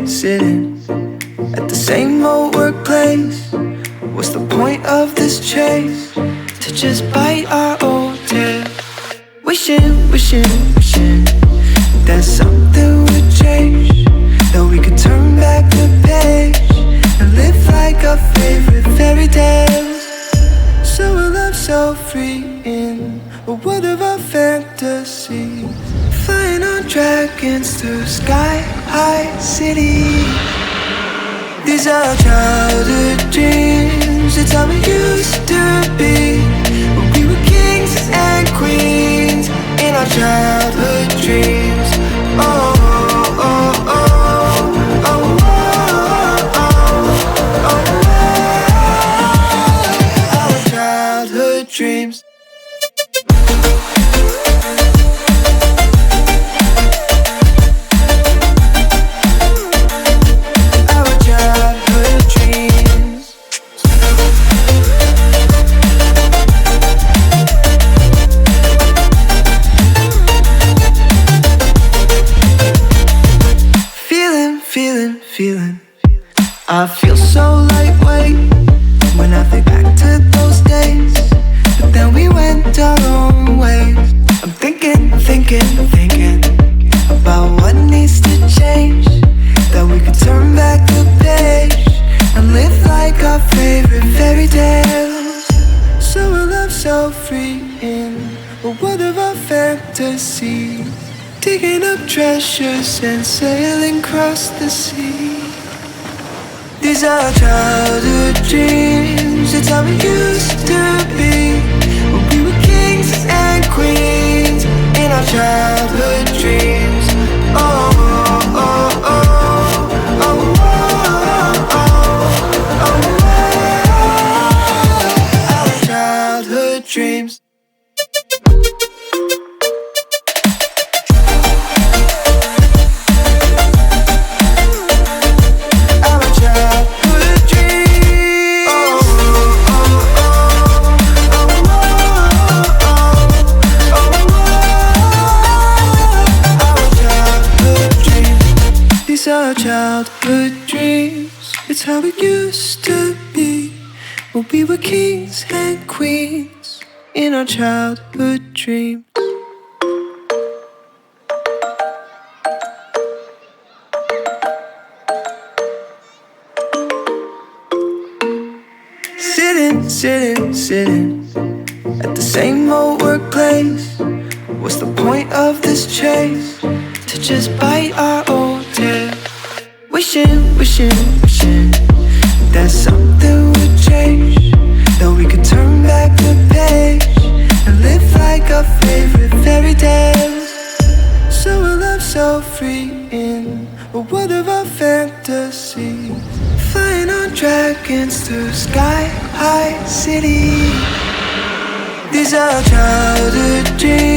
Sitting at the same old workplace. What's the point of this chase? To just bite our old tail. Wishing that something would change, that we could turn back the page and live like our favorite fairy tales. So a love so free in a world of our fantasies, flying on dragons through sky-high cities. These are childhood dreams, it's how we used to be, when we were kings and queens in our childhood dreams. Oh, oh, oh, oh, oh, oh, oh, oh, our childhood dreams. Feeling, I feel so lightweight when I think back to those days, but then we went our own ways. I'm thinking about what needs to change, that we could turn back the page and live like our favorite fairy tales. So a love so free in a world of our fantasies, digging up treasures and sailing across the sea. These are childhood dreams, it's how we used to be, when we were kings and queens in our childhood dreams. Oh, oh, oh, oh, oh, oh, oh, oh, our childhood dreams. Our childhood dreams, it's how it used to be, when we were kings and queens in our childhood dreams. Sitting at the same old workplace. What's the point of this chase? To just bite our old tail. Wishing that something would change, that we could turn back the page and live like our favorite fairy tales. So a love so free in a world of our fantasies, flying on dragons through sky-high cities. These are childhood dreams.